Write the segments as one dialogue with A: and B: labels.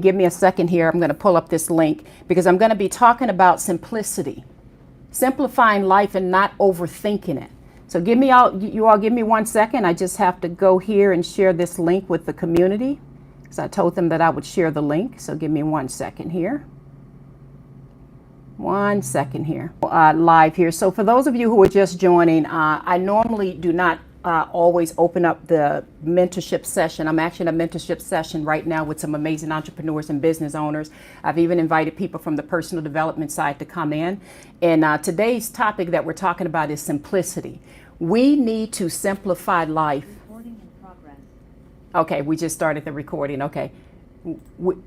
A: Give me a second here. I'm going to pull up this link because I'm going to be talking about simplicity, simplifying life and not overthinking it. So you all give me 1 second. I just have to go here and share this link with the community because I told them that I would share the link. So give me 1 second here. 1 second here. Live here. So for those of you who are just joining, I normally do not always open up the mentorship session. I'm actually in a mentorship session right now with some amazing entrepreneurs and business owners. I've even invited people from the personal development side to come in. And today's topic that we're talking about is simplicity. We need to simplify life.
B: Recording in progress.
A: Okay, we just started the recording. Okay.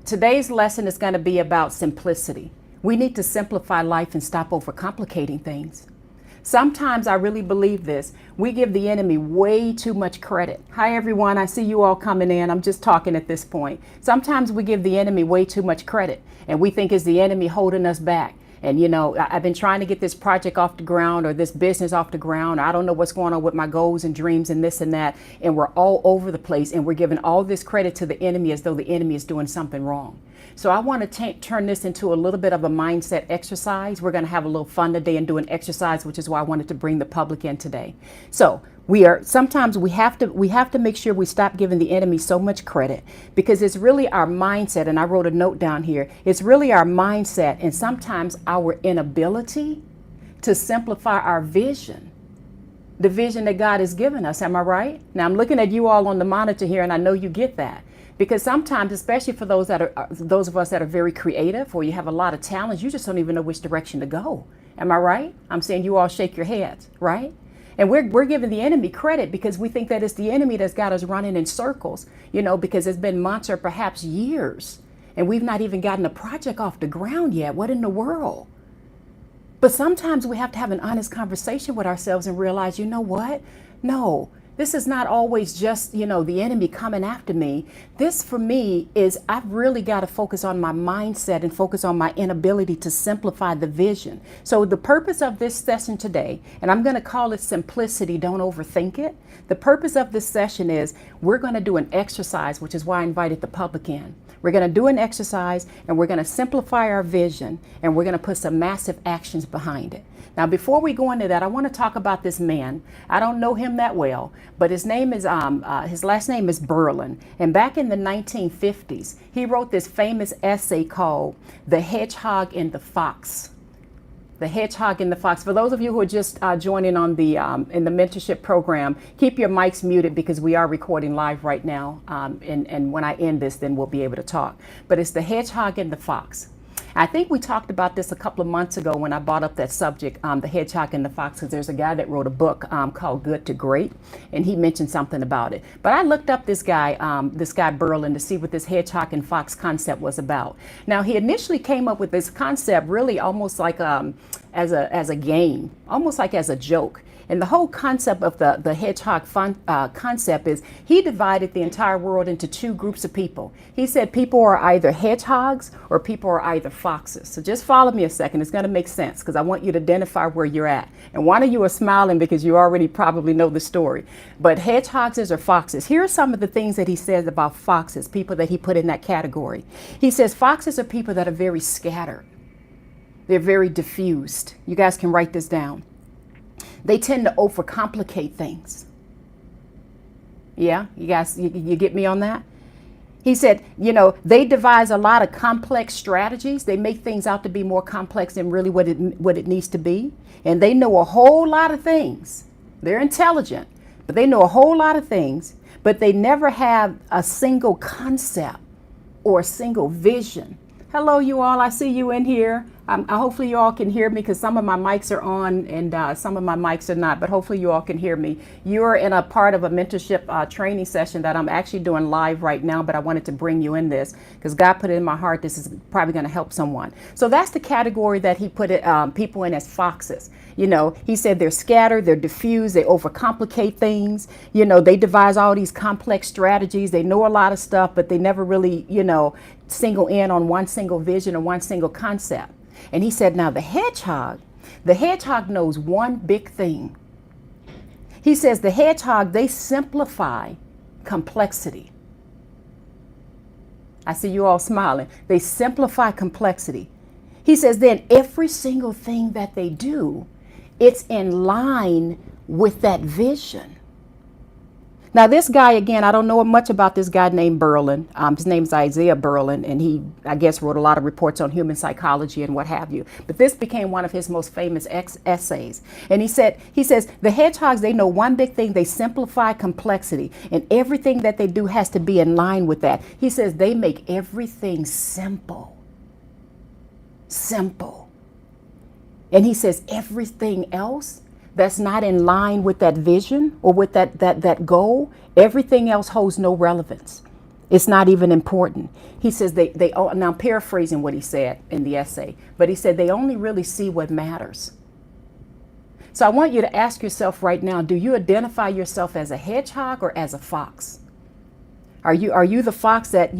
A: Today's lesson is going to be about simplicity. We need to simplify life and stop overcomplicating things. Sometimes I really believe this. We give the enemy way too much credit. Hi, everyone. I see you all coming in. I'm just talking at this point. Sometimes we give the enemy way too much credit and we think it's the enemy holding us back. And, you know, I've been trying to get this project off the ground or this business off the ground. I don't know what's going on with my goals and dreams and this and that. And we're all over the place and we're giving all this credit to the enemy as though the enemy is doing something wrong. So I want to turn this into a little bit of a mindset exercise. We're going to have a little fun today and do an exercise, which is why I wanted to bring the public in today. So sometimes we have to make sure we stop giving the enemy so much credit because it's really our mindset. And I wrote a note down here. It's really our mindset and sometimes our inability to simplify our vision. The vision that God has given us. Am I right? Now I'm looking at you all on the monitor here and I know you get that. Because sometimes, especially for those of us that are very creative or you have a lot of talents, you just don't even know which direction to go. Am I right? I'm saying you all shake your heads, right? And we're giving the enemy credit because we think that it's the enemy that's got us running in circles, you know, because it's been months or perhaps years and we've not even gotten a project off the ground yet. What in the world? But sometimes we have to have an honest conversation with ourselves and realize, you know what? No. This is not always just, you know, the enemy coming after me. This for me is I've really got to focus on my mindset and focus on my inability to simplify the vision. So the purpose of this session today, and I'm going to call it simplicity, don't overthink it. The purpose of this session is we're going to do an exercise, which is why I invited the public in. We're going to do an exercise and we're going to simplify our vision and we're going to put some massive actions behind it. Now, before we go into that, I want to talk about this man. I don't know him that well, but his last name is Berlin. And back in the 1950s, he wrote this famous essay called The Hedgehog and the Fox. The Hedgehog and the Fox. For those of you who are just joining on the in the mentorship program, keep your mics muted because we are recording live right now. And when I end this, then we'll be able to talk. But it's The Hedgehog and the Fox. I think we talked about this a couple of months ago when I brought up that subject, The Hedgehog and the Fox, because there's a guy that wrote a book called Good to Great, and he mentioned something about it. But I looked up this guy Berlin, to see what this hedgehog and fox concept was about. Now, he initially came up with this concept really almost like as a game, almost like as a joke. And the whole concept of the hedgehog concept is he divided the entire world into two groups of people. He said people are either hedgehogs or people are either foxes. So just follow me a second. It's going to make sense because I want you to identify where you're at. And one of you are smiling because you already probably know the story. But hedgehogs or foxes. Here are some of the things that he says about foxes, people that he put in that category. He says foxes are people that are very scattered. They're very diffused. You guys can write this down. They tend to overcomplicate things. Yeah, you guys, you get me on that? He said, you know, they devise a lot of complex strategies. They make things out to be more complex than really what it needs to be. And they know a whole lot of things. They're intelligent, but they know a whole lot of things, but they never have a single concept or a single vision. Hello, you all. I see you in here. Hopefully you all can hear me because some of my mics are on and some of my mics are not, but hopefully you all can hear me. You're in a part of a mentorship training session that I'm actually doing live right now, but I wanted to bring you in this because God put it in my heart. This is probably going to help someone. So that's the category that he put people in as foxes. You know, he said they're scattered, they're diffused, they overcomplicate things. You know, they devise all these complex strategies. They know a lot of stuff, but they never really, you know, single in on one single vision or one single concept. And he said, now the hedgehog knows one big thing. He says the hedgehog, they simplify complexity. I see you all smiling. They simplify complexity. He says then every single thing that they do, it's in line with that vision. Now this guy, again, I don't know much about this guy named Berlin. His name's Isaiah Berlin, and he, I guess, wrote a lot of reports on human psychology and what have you. But this became one of his most famous essays. And he says, the hedgehogs, they know one big thing: they simplify complexity, and everything that they do has to be in line with that. He says they make everything simple. Simple. And he says everything else that's not in line with that vision or with that goal, everything else holds no relevance. It's not even important. He says now I'm paraphrasing what he said in the essay, but he said they only really see what matters. So I want you to ask yourself right now, do you identify yourself as a hedgehog or as a fox? Are you the fox that,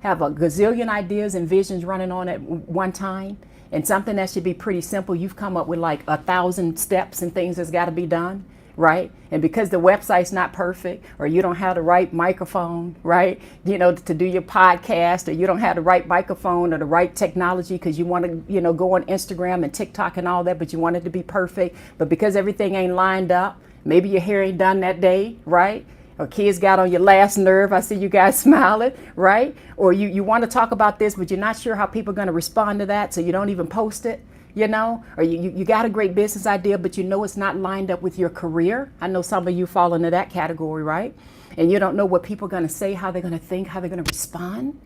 A: have a gazillion ideas and visions running on at one time? And something that should be pretty simple, you've come up with like 1,000 steps and things that's got to be done, right? And because the website's not perfect, or you don't have the right microphone, right? To do your podcast, or you don't have the right microphone or the right technology because you want to, go on Instagram and TikTok and all that, but you want it to be perfect. But because everything ain't lined up, maybe your hair ain't done that day, right? Or kids got on your last nerve. I see you guys smiling, right? Or you want to talk about this, but you're not sure how people are going to respond to that, so you don't even post it, Or you got a great business idea, but it's not lined up with your career. I know some of you fall into that category, right? And you don't know what people are going to say, how they're going to think, how they're going to respond.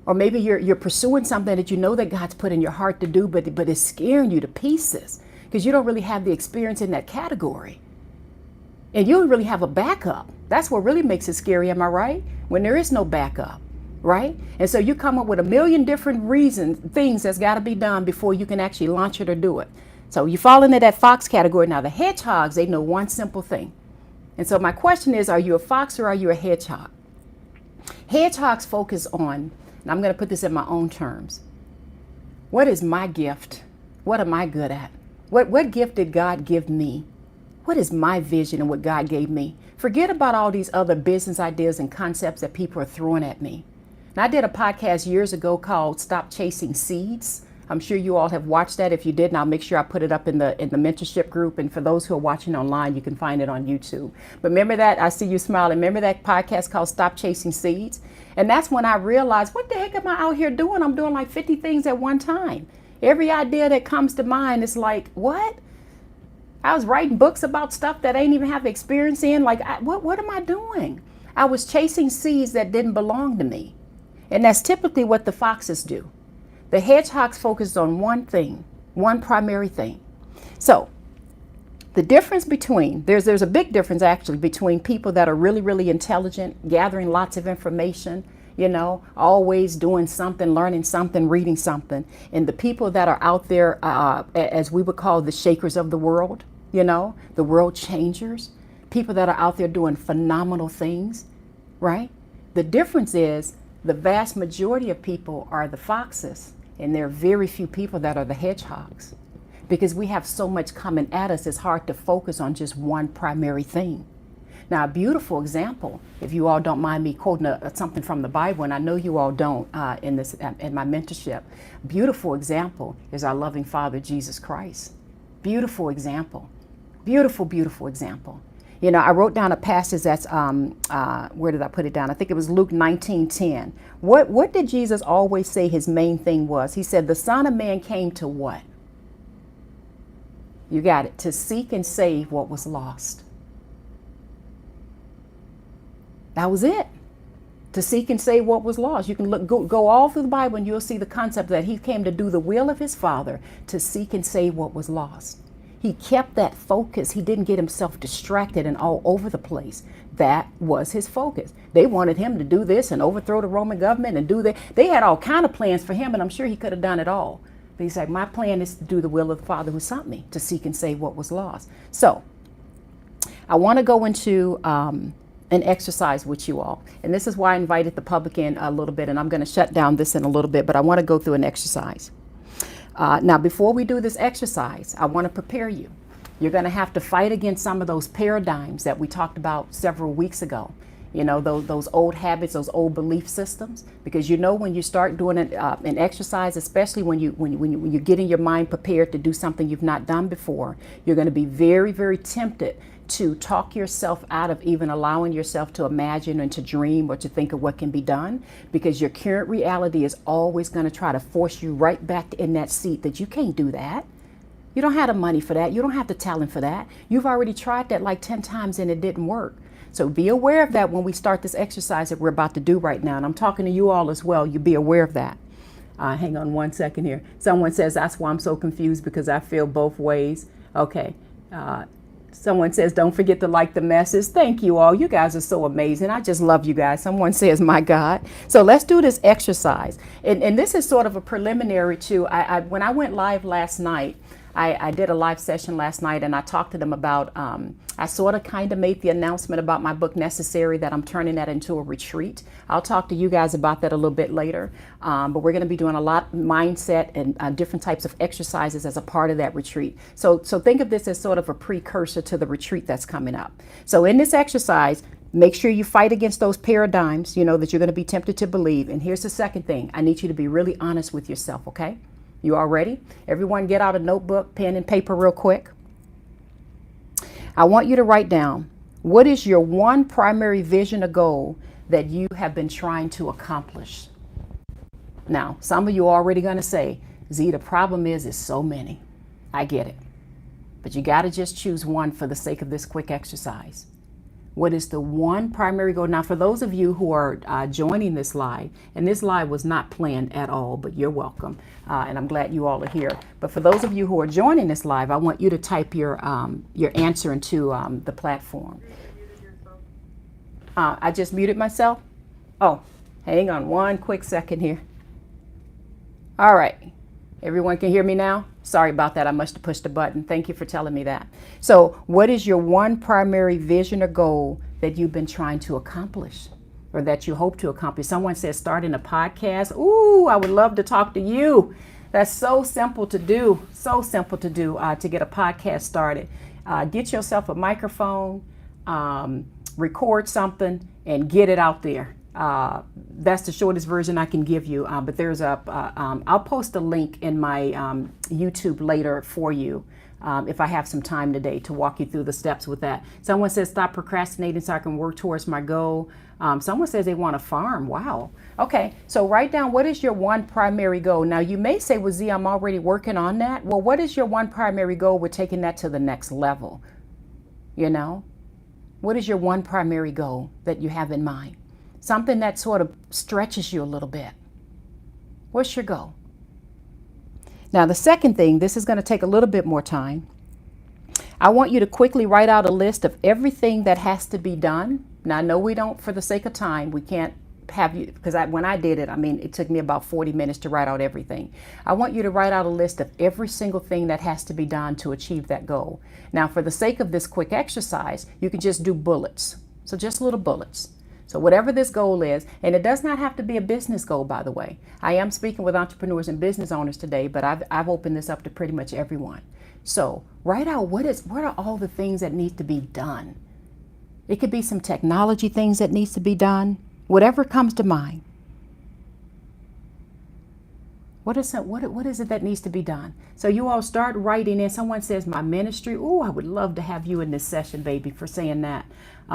A: Or maybe you're pursuing something that that God's put in your heart to do, but it's scaring you to pieces because you don't really have the experience in that category. And you don't really have a backup. That's what really makes it scary, am I right? When there is no backup, right? And so you come up with a million different things that's got to be done before you can actually launch it or do it. So you fall into that fox category. Now the hedgehogs, they know one simple thing. And so my question is, are you a fox or are you a hedgehog? Hedgehogs focus on, and I'm going to put this in my own terms, what is my gift? What am I good at? What gift did God give me? What is my vision and what God gave me? Forget about all these other business ideas and concepts that people are throwing at me. And I did a podcast years ago called Stop Chasing Seeds. I'm sure you all have watched that. If you didn't, I'll make sure I put it up in the mentorship group. And for those who are watching online, you can find it on YouTube. But remember that, I see you smiling. Remember that podcast called Stop Chasing Seeds? And that's when I realized, what the heck am I out here doing? I'm doing like 50 things at one time. Every idea that comes to mind is like, what? I was writing books about stuff that I ain't even have experience in. Like, what am I doing? I was chasing seeds that didn't belong to me. And that's typically what the foxes do. The hedgehogs focus on one thing, one primary thing. So the difference between, there's a big difference actually between people that are really, really intelligent, gathering lots of information, always doing something, learning something, reading something, and the people that are out there, as we would call the shakers of the world, the world changers, people that are out there doing phenomenal things, right? The difference is the vast majority of people are the foxes, and there are very few people that are the hedgehogs. Because we have so much coming at us, it's hard to focus on just one primary thing. Now, a beautiful example, if you all don't mind me quoting something from the Bible, and I know you all don't in my mentorship, beautiful example is our loving Father, Jesus Christ. Beautiful example. Beautiful, beautiful example. I wrote down a passage that's, where did I put it down? I think it was Luke 19:10. What did Jesus always say his main thing was? He said, the Son of Man came to what? You got it. To seek and save what was lost. That was it. To seek and save what was lost. You can go all through the Bible and you'll see the concept that he came to do the will of his Father, to seek and save what was lost. He kept that focus. He didn't get himself distracted and all over the place. That was his focus. They wanted him to do this and overthrow the Roman government and do that. They had all kind of plans for him, and I'm sure he could have done it all. But he's like, my plan is to do the will of the Father who sent me, to seek and save what was lost. So I want to go into an exercise with you all. And this is why I invited the public in a little bit, and I'm going to shut down this in a little bit, but I want to go through an exercise. Now, before we do this exercise, I want to prepare you. You're going to have to fight against some of those paradigms that we talked about several weeks ago. You know, those old habits, those old belief systems, because you know when you start doing an exercise, especially when you're getting your mind prepared to do something you've not done before, you're going to be very, very tempted to talk yourself out of even allowing yourself to imagine and to dream or to think of what can be done, because your current reality is always going to try to force you right back in that seat that you can't do that. You don't have the money for that. You don't have the talent for that. You've already tried that like 10 times and it didn't work. So be aware of that when we start this exercise that we're about to do right now. And I'm talking to you all as well. You be aware of that. Hang on one second here. Someone says, that's why I'm so confused, because I feel both ways. Okay. Someone says, don't forget to like the message. Thank you all. You guys are so amazing. I just love you guys. Someone says, my God. So let's do this exercise. And this is sort of a preliminary to, when I went live last night, I did a live session last night and I talked to them about, I sort of kind of made the announcement about my book Necessary, that I'm turning that into a retreat. I'll talk to you guys about that a little bit later. But we're going to be doing a lot of mindset and different types of exercises as a part of that retreat. So think of this as sort of a precursor to the retreat that's coming up. So in this exercise, make sure you fight against those paradigms, you know, that you're going to be tempted to believe. And here's the second thing. I need you to be really honest with yourself, okay? You all ready? Everyone get out a notebook, pen and paper real quick. I want you to write down, what is your one primary vision or goal that you have been trying to accomplish? Now, some of you are already going to say, Z, the problem is so many. I get it. But you got to just choose one for the sake of this quick exercise. What is the one primary goal? Now, for those of you who are joining this live, and this live was not planned at all, but you're welcome. And I'm glad you all are here. But for those of you who are joining this live, I want you to type your answer into the platform. I just muted myself. Oh, hang on one quick second here. All right. Everyone can hear me now? Sorry about that. I must have pushed the button. Thank you for telling me that. So what is your one primary vision or goal that you've been trying to accomplish or that you hope to accomplish? Someone says starting a podcast. Ooh, I would love to talk to you. That's so simple to do. So simple to do to get a podcast started. Get yourself a microphone, record something and get it out there. That's the shortest version I can give you, but there's I'll post a link in my YouTube later for you if I have some time today to walk you through the steps with that. Someone says stop procrastinating so I can work towards my goal. Someone says they want a farm. Wow. Okay, so write down, what is your one primary goal? Now you may say, well, Z, I'm already working on that. Well, what is your one primary goal with taking that to the next level? You know, what is your one primary goal that you have in mind? Something that sort of stretches you a little bit. What's your goal? Now, the second thing, this is going to take a little bit more time. I want you to quickly write out a list of everything that has to be done. Now, I know we don't, for the sake of time, we can't have you, because when I did it, I mean, it took me about 40 minutes to write out everything. I want you to write out a list of every single thing that has to be done to achieve that goal. Now, for the sake of this quick exercise, you can just do bullets. So just little bullets. So whatever this goal is, and it does not have to be a business goal, by the way. I am speaking with entrepreneurs and business owners today, but I've opened this up to pretty much everyone. So write out what are all the things that need to be done. It could be some technology things that needs to be done, whatever comes to mind. What is it that needs to be done? So you all start writing in. Someone says my ministry. Ooh, I would love to have you in this session, baby, for saying that.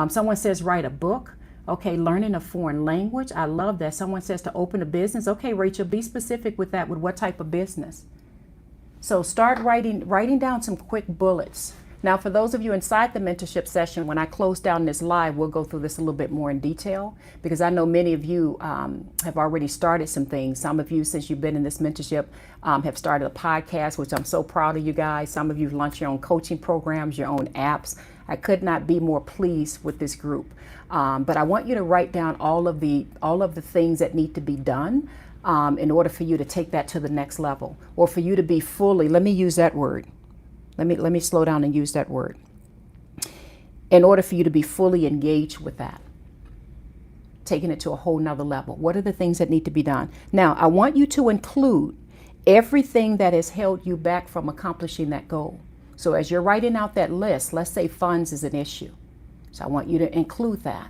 A: Someone says write a book. Okay, learning a foreign language. I love that. Someone says to open a business. Okay, Rachel, be specific with that. With what type of business? So start writing down some quick bullets. Now, for those of you inside the mentorship session, when I close down this live, we'll go through this a little bit more in detail, because I know many of you have already started some things. Some of you, since you've been in this mentorship, have started a podcast, which I'm so proud of you guys. Some of you have launched your own coaching programs, your own apps. I could not be more pleased with this group. But I want you to write down all of the things that need to be done in order for you to take that to the next level, or for you to be fully, let me use that word. Let me slow down and use that word. In order for you to be fully engaged with that, taking it to a whole nother level. What are the things that need to be done? Now, I want you to include everything that has held you back from accomplishing that goal. So as you're writing out that list, let's say funds is an issue. So I want you to include that.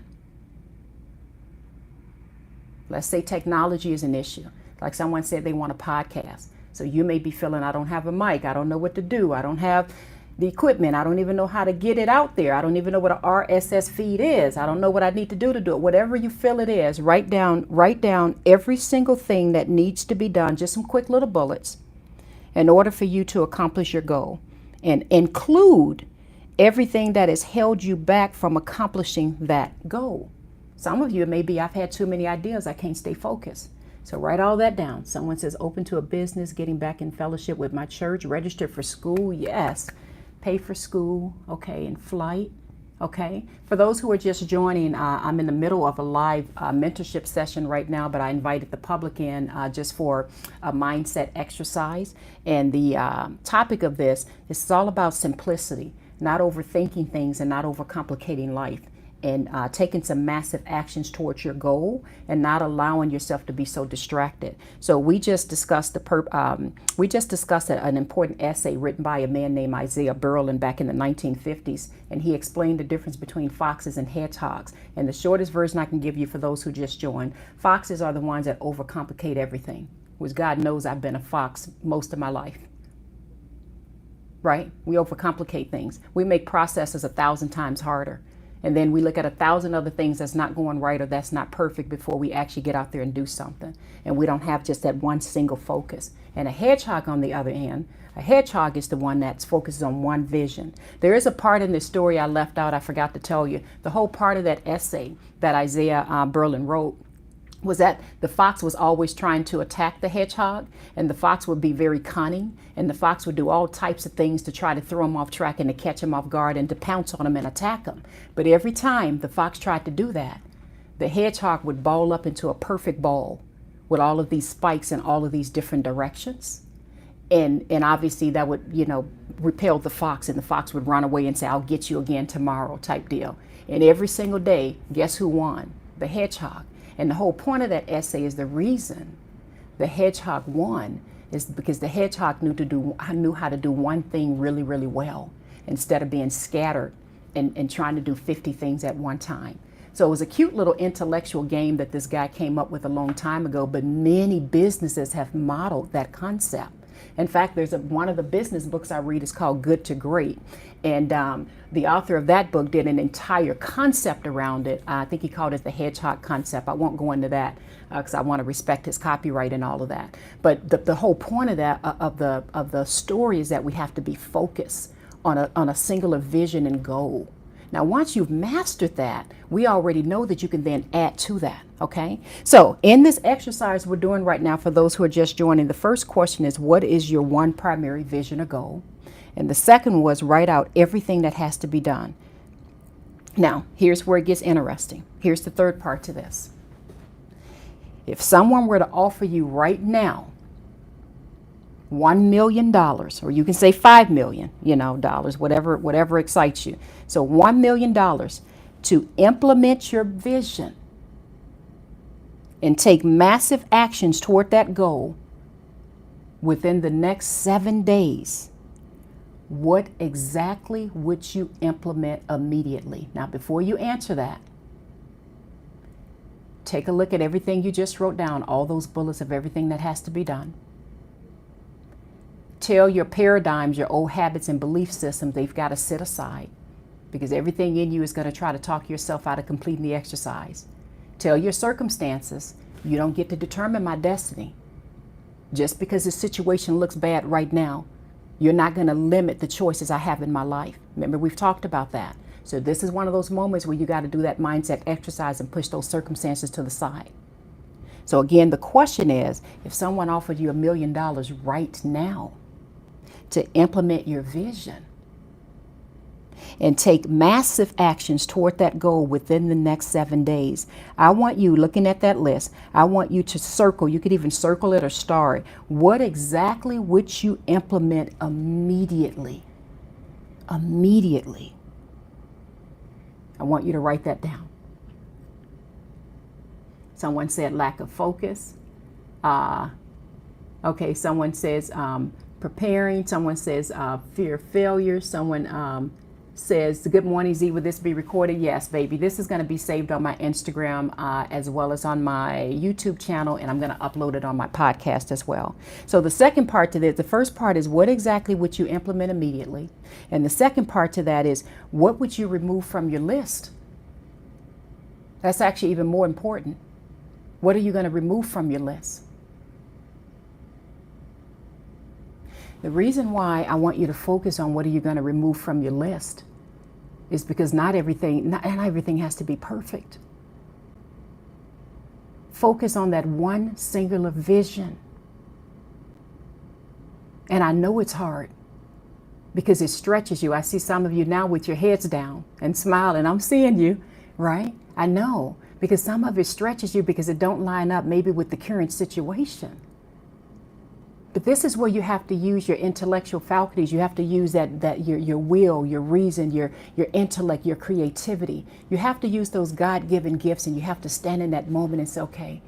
A: Let's say technology is an issue. Like someone said they want a podcast. So you may be feeling, I don't have a mic. I don't know what to do. I don't have the equipment. I don't even know how to get it out there. I don't even know what an RSS feed is. I don't know what I need to do it. Whatever you feel it is, write down every single thing that needs to be done, just some quick little bullets, in order for you to accomplish your goal. And include everything that has held you back from accomplishing that goal. Some of you, maybe I've had too many ideas, I can't stay focused. So write all that down. Someone says open to a business, getting back in fellowship with my church, register for school, yes. Pay for school, okay, and flight, okay. For those who are just joining, I'm in the middle of a live mentorship session right now, but I invited the public in just for a mindset exercise. And the topic of this is all about simplicity, not overthinking things and not overcomplicating life. And taking some massive actions towards your goal and not allowing yourself to be so distracted. So we just discussed an important essay written by a man named Isaiah Berlin back in the 1950s, and he explained the difference between foxes and hedgehogs. And the shortest version I can give you for those who just joined: foxes are the ones that overcomplicate everything, which God knows I've been a fox most of my life. Right? We overcomplicate things. We make processes 1,000 times harder. And then we look at 1,000 other things that's not going right or that's not perfect before we actually get out there and do something. And we don't have just that one single focus. And a hedgehog, on the other hand, a hedgehog is the one that focuses on one vision. There is a part in this story I left out, I forgot to tell you. The whole part of that essay that Isaiah Berlin wrote was that the fox was always trying to attack the hedgehog, and the fox would be very cunning, and the fox would do all types of things to try to throw him off track and to catch him off guard and to pounce on him and attack him. But every time the fox tried to do that, the hedgehog would ball up into a perfect ball with all of these spikes in all of these different directions. And obviously that would, repel the fox, and the fox would run away and say, I'll get you again tomorrow type deal. And every single day, guess who won? The hedgehog. And the whole point of that essay is the reason the hedgehog won is because the hedgehog knew how to do one thing really, really well instead of being scattered and trying to do 50 things at one time. So it was a cute little intellectual game that this guy came up with a long time ago, but many businesses have modeled that concept. In fact, there's one of the business books I read is called Good to Great. And the author of that book did an entire concept around it. I think he called it the hedgehog concept. I won't go into that because I want to respect his copyright and all of that. But the whole point of that, of the story, is that we have to be focused on a singular vision and goal. Now, once you've mastered that, we already know that you can then add to that, okay? So in this exercise we're doing right now, for those who are just joining, the first question is, what is your one primary vision or goal? And the second was, write out everything that has to be done. Now, here's where it gets interesting. Here's the third part to this. If someone were to offer you right now $1 million, or you can say $5 million, dollars, whatever excites you. So $1 million to implement your vision and take massive actions toward that goal within the next 7 days. What exactly would you implement immediately? Now, before you answer that, take a look at everything you just wrote down, all those bullets of everything that has to be done. Tell your paradigms, your old habits and belief systems, they've got to sit aside, because everything in you is going to try to talk yourself out of completing the exercise. Tell your circumstances, you don't get to determine my destiny. Just because the situation looks bad right now, you're not going to limit the choices I have in my life. Remember, we've talked about that. So this is one of those moments where you got to do that mindset exercise and push those circumstances to the side. So again, the question is, if someone offered you $1 million right now to implement your vision and take massive actions toward that goal within the next 7 days, I want you, looking at that list, I want you to circle, you could even circle it or star it. What exactly would you implement immediately? Immediately. I want you to write that down. Someone said lack of focus. Okay, someone says preparing. Someone says fear of failure. Someone says, good morning, Z. Will this be recorded? Yes, baby. This is going to be saved on my Instagram as well as on my YouTube channel, and I'm going to upload it on my podcast as well. So the second part to this, the first part is what exactly would you implement immediately? And the second part to that is what would you remove from your list? That's actually even more important. What are you going to remove from your list? The reason why I want you to focus on what are you going to remove from your list is because not everything has to be perfect. Focus on that one singular vision. And I know it's hard because it stretches you. I see some of you now with your heads down and smiling. I'm seeing you, right? I know, because some of it stretches you because it don't line up maybe with the current situation. But this is where you have to use your intellectual faculties. You have to use your will, your reason, your intellect, your creativity. You have to use those God-given gifts, and you have to stand in that moment and say, okay,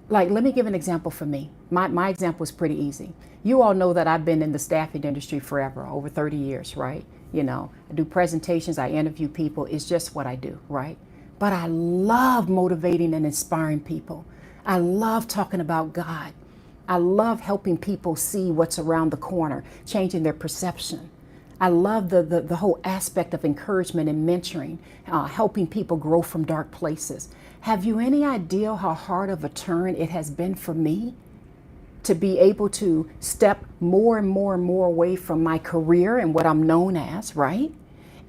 A: like, let me give an example for me. My example is pretty easy. You all know that I've been in the staffing industry forever, over 30 years, right? You know, I do presentations, I interview people. It's just what I do, right? But I love motivating and inspiring people. I love talking about God. I love helping people see what's around the corner, changing their perception. I love the whole aspect of encouragement and mentoring, helping people grow from dark places. Have you any idea how hard of a turn it has been for me to be able to step more and more and more away from my career and what I'm known as, right?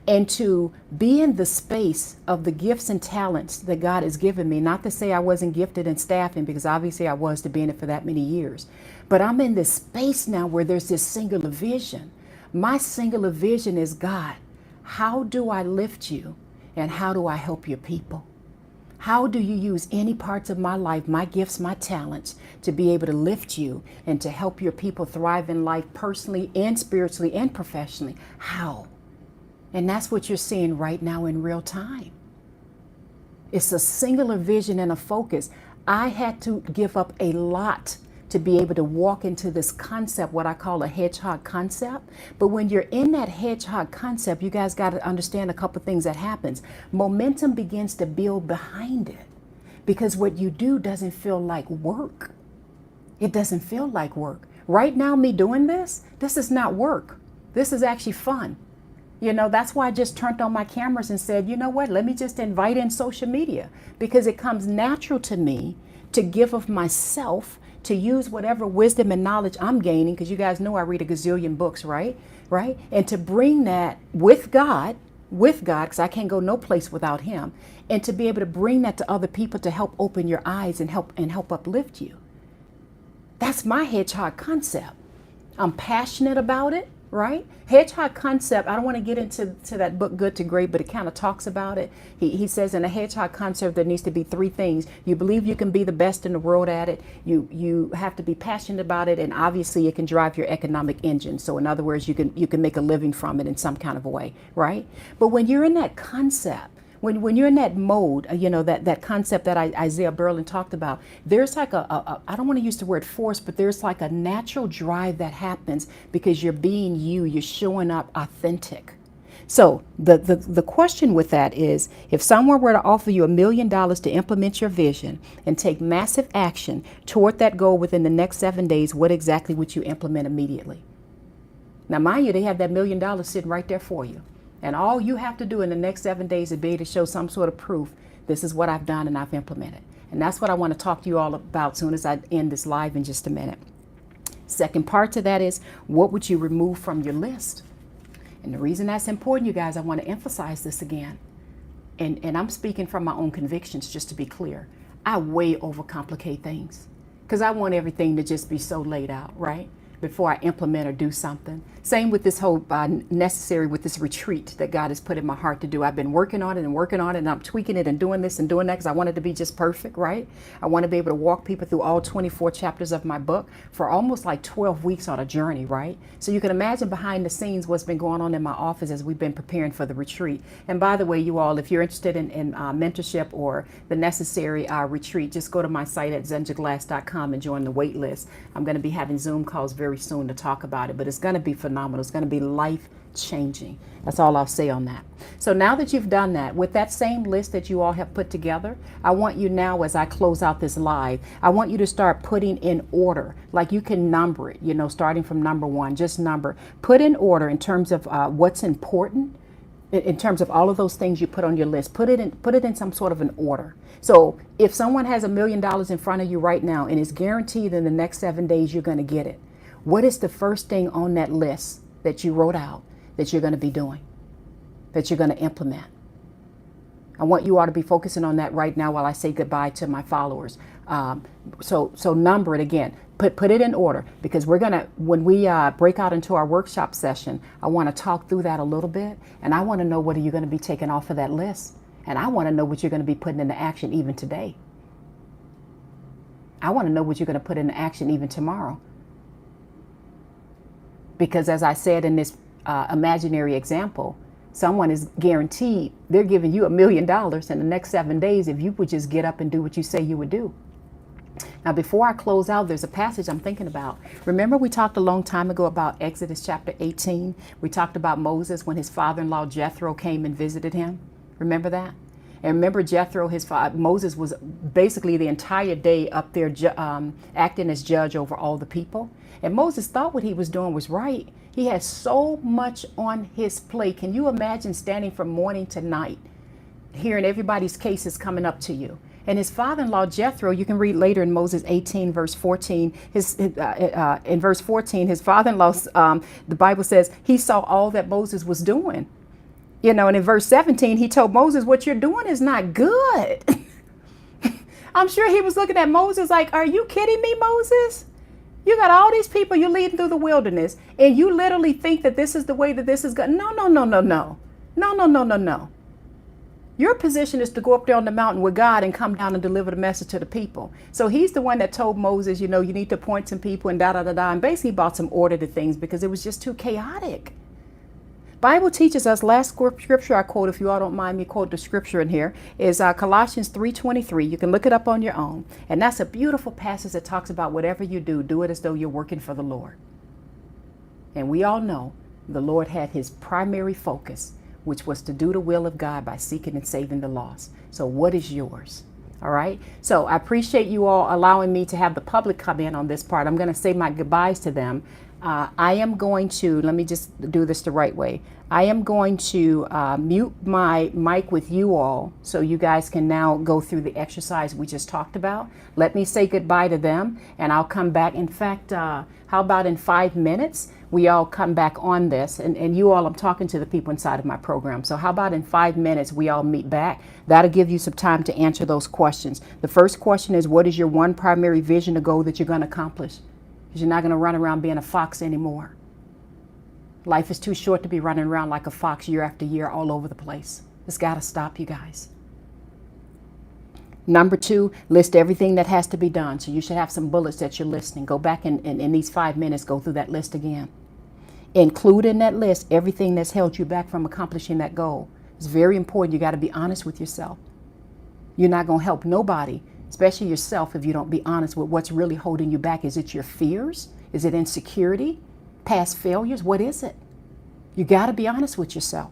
A: And to be in the space of the gifts and talents that God has given me. Not to say I wasn't gifted in staffing, because obviously I was, to be in it for that many years. But I'm in this space now where there's this singular vision. My singular vision is, God, how do I lift you and how do I help your people? How do you use any parts of my life, my gifts, my talents, to be able to lift you and to help your people thrive in life personally and spiritually and professionally? How? And that's what you're seeing right now in real time. It's a singular vision and a focus. I had to give up a lot to be able to walk into this concept, what I call a hedgehog concept. But when you're in that hedgehog concept, you guys got to understand a couple things that happens. Momentum begins to build behind it, because what you do doesn't feel like work. It doesn't feel like work. Right now, me doing this is not work. This is actually fun. You know, that's why I just turned on my cameras and said, you know what, let me just invite in social media, because it comes natural to me to give of myself, to use whatever wisdom and knowledge I'm gaining, because you guys know I read a gazillion books, right? And to bring that with God, because I can't go no place without him, and to be able to bring that to other people to help open your eyes and help uplift you. That's my hedgehog concept. I'm passionate about it. Right? Hedgehog concept, I don't want to get into that book, Good to Great, but it kind of talks about it. He says in a hedgehog concept, there needs to be three things. You believe you can be the best in the world at it. You have to be passionate about it. And obviously it can drive your economic engine. So in other words, you can make a living from it in some kind of a way. Right? But when you're in that concept, when you're in that mode, you know, that concept that Isaiah Berlin talked about, there's like I don't want to use the word force, but there's like a natural drive that happens because you're being you're showing up authentic. So the question with that is, if someone were to offer you $1 million to implement your vision and take massive action toward that goal within the next 7 days, what exactly would you implement immediately? Now, mind you, they have that $1 million sitting right there for you. And all you have to do in the next 7 days is be able to show some sort of proof. This is what I've done and I've implemented. And that's what I want to talk to you all about soon as I end this live in just a minute. Second part to that is, what would you remove from your list? And the reason that's important, you guys, I want to emphasize this again. And I'm speaking from my own convictions, just to be clear. I way overcomplicate things because I want everything to just be so laid out, right? Before I implement or do something. Same with this whole necessary with this retreat that God has put in my heart to do. I've been working on it and I'm tweaking it and doing this and doing that because I want it to be just perfect, right? I want to be able to walk people through all 24 chapters of my book for almost like 12 weeks on a journey, right? So you can imagine behind the scenes what's been going on in my office as we've been preparing for the retreat. And by the way, you all, if you're interested in mentorship or the necessary retreat, just go to my site at zenjaglass.com and join the wait list. I'm going to be having Zoom calls very very soon to talk about it, but it's going to be phenomenal. It's going to be life-changing. That's all I'll say on that. So now that you've done that, with that same list that you all have put together, I want you now, as I close out this live, I want you to start putting in order. Like you can number it, starting from number 1, just number. Put in order in terms of what's important, in terms of all of those things you put on your list. Put it in some sort of an order. So if someone has $1 million in front of you right now and is guaranteed in the next 7 days you're going to get it, what is the first thing on that list that you wrote out that you're going to be doing, that you're going to implement? I want you all to be focusing on that right now while I say goodbye to my followers. So number it again. Put it in order, because when we break out into our workshop session, I want to talk through that a little bit, and I want to know what are you going to be taking off of that list, and I want to know what you're going to be putting into action even today. I want to know what you're going to put into action even tomorrow, because as I said in this imaginary example, someone is guaranteed they're giving you $1 million in the next 7 days if you would just get up and do what you say you would do. Now, before I close out, there's a passage I'm thinking about. Remember, we talked a long time ago about Exodus chapter 18. We talked about Moses when his father-in-law Jethro came and visited him. Remember that? And remember, Jethro, Moses was basically the entire day up there acting as judge over all the people. And Moses thought what he was doing was right. He had so much on his plate. Can you imagine standing from morning to night, hearing everybody's cases coming up to you? And his father-in-law Jethro, you can read later in Moses 18, verse 14. In verse 14, his father-in-law, the Bible says, he saw all that Moses was doing. And in verse 17, he told Moses, what you're doing is not good. I'm sure he was looking at Moses like, are you kidding me, Moses? You got all these people you're leading through the wilderness, and you literally think that this is the way that this is going. No. Your position is to go up there on the mountain with God and come down and deliver the message to the people. So he's the one that told Moses, you need to appoint some people and and basically brought some order to things because it was just too chaotic. Bible teaches us, last scripture I quote, if you all don't mind me quote the scripture in here, is Colossians 3:23. You can look it up on your own. And that's a beautiful passage that talks about whatever you do, do it as though you're working for the Lord. And we all know the Lord had his primary focus, which was to do the will of God by seeking and saving the lost. So what is yours? All right. So I appreciate you all allowing me to have the public come in on this part. I'm going to say my goodbyes to them. I am going to, let me just do this the right way. I am going to mute my mic with you all so you guys can now go through the exercise we just talked about. Let me say goodbye to them and I'll come back. In fact, how about in 5 minutes, we all come back on this and you all, I'm talking to the people inside of my program. So how about in 5 minutes, we all meet back? That'll give you some time to answer those questions. The first question is, what is your one primary vision or goal that you're going to accomplish? Because you're not going to run around being a fox anymore. Life is too short to be running around like a fox year after year all over the place. It's got to stop, you guys. Number 2, list everything that has to be done. So you should have some bullets that you're listing. Go back and in these 5 minutes, go through that list again. Include in that list everything that's held you back from accomplishing that goal. It's very important. You got to be honest with yourself. You're not going to help nobody, especially yourself, if you don't be honest with what's really holding you back. Is it your fears? Is it insecurity? Past failures? What is it? You got to be honest with yourself.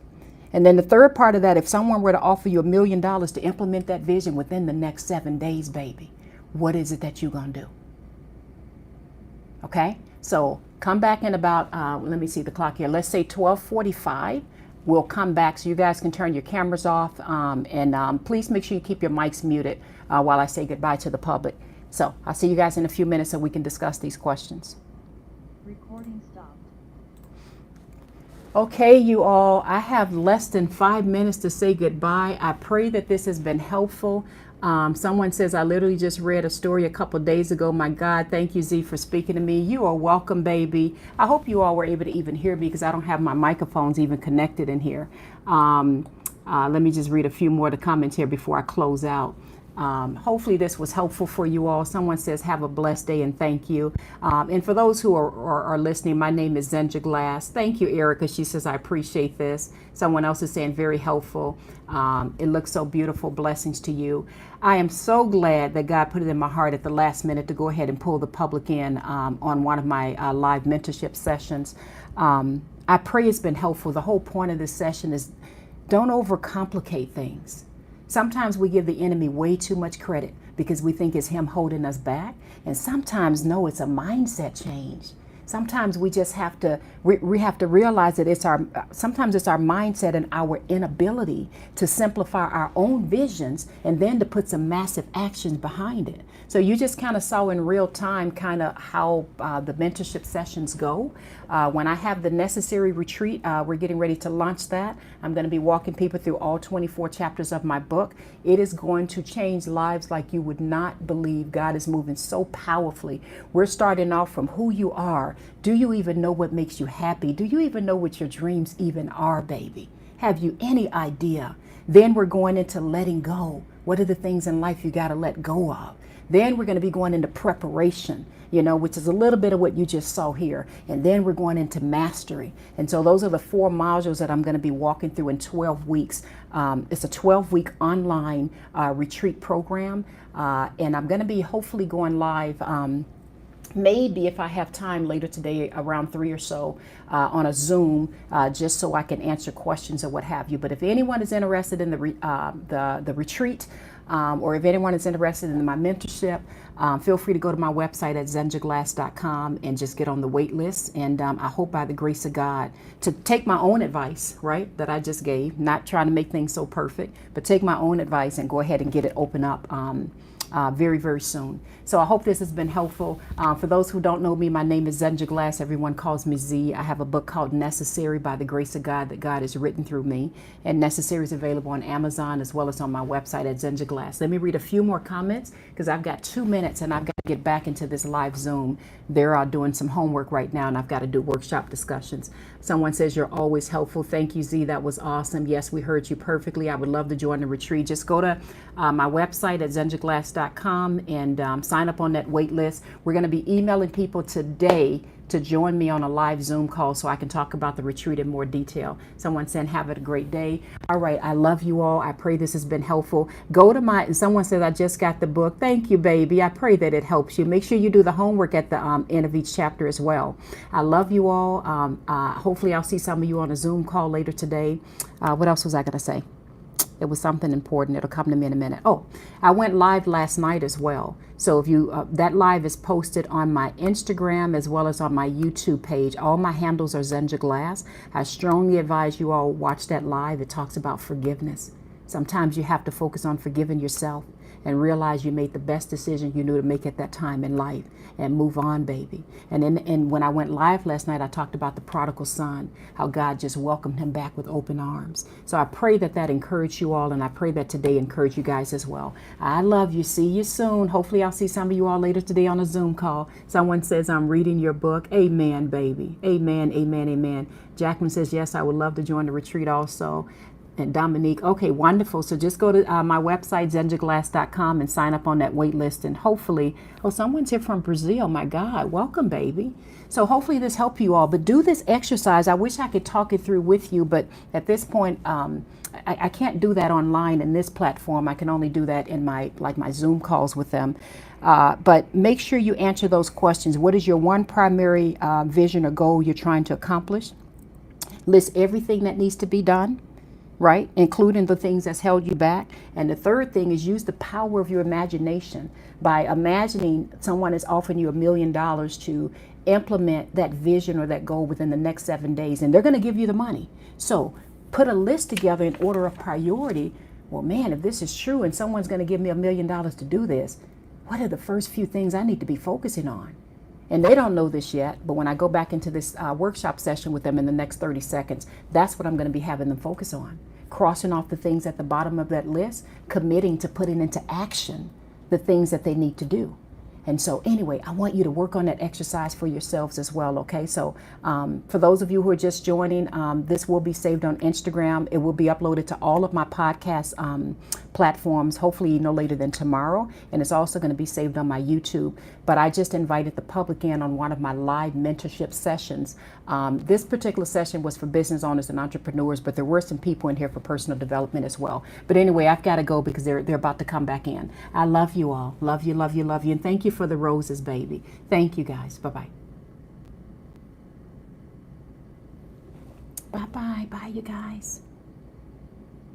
A: And then the third part of that, if someone were to offer you $1 million to implement that vision within the next 7 days, baby, what is it that you're going to do? Okay? So come back in about, let me see the clock here. Let's say 12:45. We'll come back so you guys can turn your cameras off. And please make sure you keep your mics muted while I say goodbye to the public. So I'll see you guys in a few minutes so we can discuss these questions.
B: Recording stopped.
A: Okay, you all, I have less than 5 minutes to say goodbye. I pray that this has been helpful. Someone says, I literally just read a story a couple days ago. My God, thank you, Z, for speaking to me. You are welcome, baby. I hope you all were able to even hear me because I don't have my microphones even connected in here. Let me just read a few more of the comments here before I close out. Hopefully this was helpful for you all. Someone says, have a blessed day and thank you. And for those who are listening, my name is Zenja Glass. Thank you, Erica. She says, I appreciate this. Someone else is saying, very helpful. It looks so beautiful. Blessings to you. I am so glad that God put it in my heart at the last minute to go ahead and pull the public in on one of my live mentorship sessions. I pray it's been helpful. The whole point of this session is don't overcomplicate things. Sometimes we give the enemy way too much credit because we think it's him holding us back. And sometimes, no, it's a mindset change. Sometimes we just have to, we have to realize that sometimes it's our mindset and our inability to simplify our own visions and then to put some massive actions behind it. So you just kind of saw in real time kind of how the mentorship sessions go. When I have the necessary retreat, we're getting ready to launch that. I'm going to be walking people through all 24 chapters of my book. It is going to change lives like you would not believe. God is moving so powerfully. We're starting off from who you are. Do you even know what makes you happy? Do you even know what your dreams even are, baby? Have you any idea? Then we're going into letting go. What are the things in life you got to let go of? Then we're going to be going into preparation, which is a little bit of what you just saw here. And then we're going into mastery. And so those are the 4 modules that I'm going to be walking through in 12 weeks. It's a 12-week online retreat program. And I'm going to be hopefully going live maybe if I have time later today around 3 or so on a Zoom, just so I can answer questions or what have you. But if anyone is interested in the retreat, or if anyone is interested in my mentorship, feel free to go to my website at zenjaglass.com and just get on the wait list. And I hope by the grace of God to take my own advice, right, that I just gave, not trying to make things so perfect, but take my own advice and go ahead and get it open up very, very soon. So I hope this has been helpful. For those who don't know me, my name is Zenja Glass. Everyone calls me Z. I have a book called Necessary by the Grace of God that God has written through me. And Necessary is available on Amazon as well as on my website at Zenja Glass. Let me read a few more comments because I've got 2 minutes and I've got to get back into this live Zoom. They're doing some homework right now and I've got to do workshop discussions. Someone says, you're always helpful. Thank you, Z. That was awesome. Yes, we heard you perfectly. I would love to join the retreat. Just go to my website at zenjaglass.com and sign up on that wait list. We're going to be emailing people today to join me on a live Zoom call so I can talk about the retreat in more detail. Someone said, have a great day. All right. I love you all. I pray this has been helpful. Go to and someone said, I just got the book. Thank you, baby. I pray that it helps you. Make sure you do the homework at the end of each chapter as well. I love you all. Hopefully I'll see some of you on a Zoom call later today. What else was I going to say? It was something important. It'll come to me in a minute. Oh, I went live last night as well. So if you, that live is posted on my Instagram as well as on my YouTube page. All my handles are Zenja Glass. I strongly advise you all watch that live. It talks about forgiveness. Sometimes you have to focus on forgiving yourself and realize you made the best decision you knew to make at that time in life and move on, baby. And when I went live last night, I talked about the prodigal son, how God just welcomed him back with open arms. So I pray that that encouraged you all, and I pray that today encouraged you guys as well. I love you. See you soon. Hopefully I'll see some of you all later today on a Zoom call. Someone says, I'm reading your book. Amen, baby. Amen, amen, amen. Jackman says, yes, I would love to join the retreat also. And Dominique, okay, wonderful. So just go to my website, zenjaglass.com, and sign up on that wait list. And hopefully, oh, someone's here from Brazil. My God, welcome, baby. So hopefully this helped you all. But do this exercise. I wish I could talk it through with you, but at this point, I can't do that online in this platform. I can only do that in my Zoom calls with them. But make sure you answer those questions. What is your one primary vision or goal you're trying to accomplish? List everything that needs to be done, right? Including the things that's held you back. And the third thing is use the power of your imagination by imagining someone is offering you $1 million to implement that vision or that goal within the next 7 days. And they're going to give you the money. So put a list together in order of priority. Well, man, if this is true and someone's going to give me $1 million to do this, what are the first few things I need to be focusing on? And they don't know this yet, but when I go back into this workshop session with them in the next 30 seconds, that's what I'm going to be having them focus on. Crossing off the things at the bottom of that list, committing to putting into action the things that they need to do. And so anyway, I want you to work on that exercise for yourselves as well, okay? So for those of you who are just joining, this will be saved on Instagram. It will be uploaded to all of my podcast platforms, hopefully no later than tomorrow. And it's also going to be saved on my YouTube. But I just invited the public in on one of my live mentorship sessions. This particular session was for business owners and entrepreneurs, but there were some people in here for personal development as well. But anyway, I've got to go because they're about to come back in. I love you all. Love you, love you, love you. And thank you for the roses, baby. Thank you, guys. Bye-bye. Bye-bye. Bye, you guys.